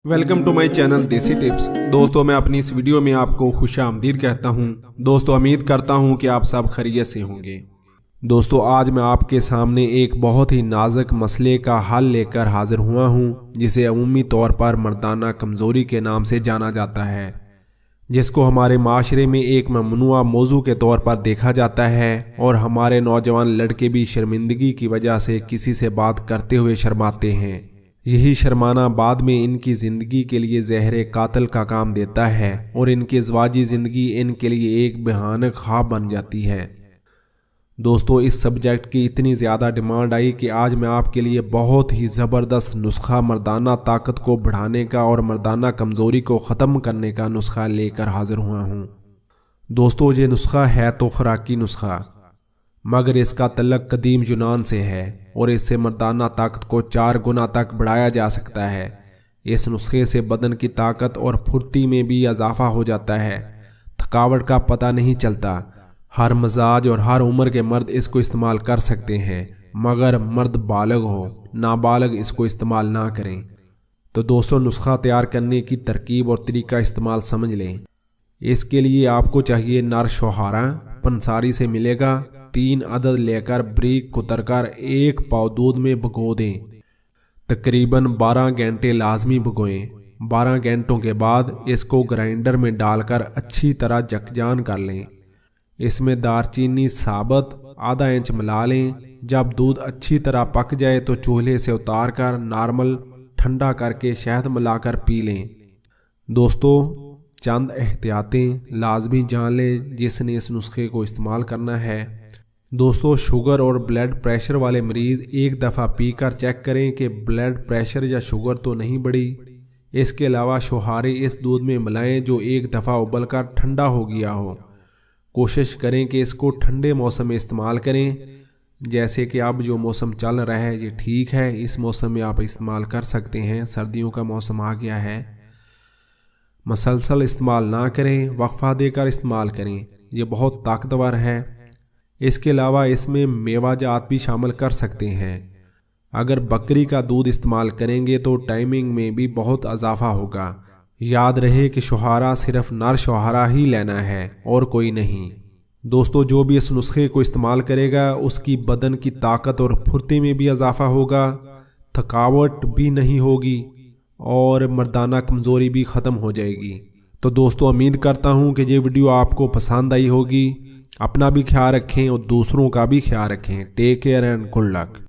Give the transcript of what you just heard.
Welcome to my channel देसी tips. दोस्तों, मैं अपनी इस वीडियो में आपको खुशामदीद कहता हूं। दोस्तों, उम्मीद करता हूं कि आप सब खैरियत से होंगे। दोस्तों, आज मैं आपके सामने एक बहुत ही नाजुक मसले का हल लेकर हाजिर हुआ हूं, जिसे अमूमी तौर पर मर्दाना कमज़ोरी के नाम से जाना जाता है, जिसको हमारे माशरे में एक ममनुआ मौजू के तौर पर देखा जाता है और हमारे नौजवान लड़के भी शर्मिंदगी की वजह से किसी से बात करते हुए शर्माते हैं। यही शर्माना बाद में इनकी ज़िंदगी के लिए ज़हर कातल का काम देता है और इनकी ज़वाजी ज़िंदगी इनके लिए एक भयानक ख्वाब बन जाती है। दोस्तों, इस सब्जेक्ट की इतनी ज़्यादा डिमांड आई कि आज मैं आपके लिए बहुत ही ज़बरदस्त नुस्खा मर्दाना ताकत को बढ़ाने का और मर्दाना कमज़ोरी को ख़त्म करने का नुस्खा लेकर हाजिर हुआ हूँ। दोस्तों, ये नुस्खा है तो खुराकी नुस्खा, मगर इसका तल्लक कदीम यूनान से है और इससे मर्दाना ताकत को 4 गुना तक बढ़ाया जा सकता है। इस नुस्खे से बदन की ताकत और फुर्ती में भी इजाफा हो जाता है। थकावट का पता नहीं चलता। हर मजाज और हर उम्र के मर्द इसको इस्तेमाल कर सकते हैं, मगर मर्द बालग हो, नाबालग इसको इस्तेमाल ना करें। तो दोस्तों, नुस्खा तैयार करने की तरकीब और तरीका इस्तेमाल समझ लें। इसके लिए आपको चाहिए नर शोहारा, पंसारी से मिलेगा। 3 अदद लेकर ब्रीक कुतरकर 1 पाव दूध में भिगो दें। तकरीबन 12 घंटे लाजमी भिगोएं। 12 घंटों के बाद इसको ग्राइंडर में डालकर अच्छी तरह जकजान कर लें। इसमें दारचीनी साबुत आधा इंच मिला लें। जब दूध अच्छी तरह पक जाए तो चूल्हे से उतार कर नॉर्मल ठंडा करके शहद मिलाकर पी लें। दोस्तों, चंद एहतियातें लाजमी जान लें जिसने इस नुस्खे को इस्तेमाल करना है। दोस्तों, शुगर और ब्लड प्रेशर वाले मरीज़ एक दफ़ा पीकर चेक करें कि ब्लड प्रेशर या शुगर तो नहीं बढ़ी। इसके अलावा शोहारे इस दूध में मिलाएं जो एक दफ़ा उबलकर ठंडा हो गया हो। कोशिश करें कि इसको ठंडे मौसम में इस्तेमाल करें, जैसे कि अब जो मौसम चल रहा है ये ठीक है, इस मौसम में आप इस्तेमाल कर सकते हैं। सर्दियों का मौसम आ गया है। मसलसल इस्तेमाल ना करें, वक्फा देकर इस्तेमाल करें। ये बहुत ताकतवर है। इसके अलावा इसमें मेवाजात भी शामिल कर सकते हैं। अगर बकरी का दूध इस्तेमाल करेंगे तो टाइमिंग में भी बहुत इजाफा होगा। याद रहे कि शोहारा सिर्फ नर शोहारा ही लेना है और कोई नहीं। दोस्तों, जो भी इस नुस्खे को इस्तेमाल करेगा उसकी बदन की ताकत और फुर्ती में भी इजाफा होगा, थकावट भी नहीं होगी और मर्दाना कमज़ोरी भी ख़त्म हो जाएगी। तो दोस्तों, उम्मीद करता हूँ कि ये वीडियो आपको पसंद आई होगी। अपना भी ख्याल रखें और दूसरों का भी ख्याल रखें। Take care and good luck.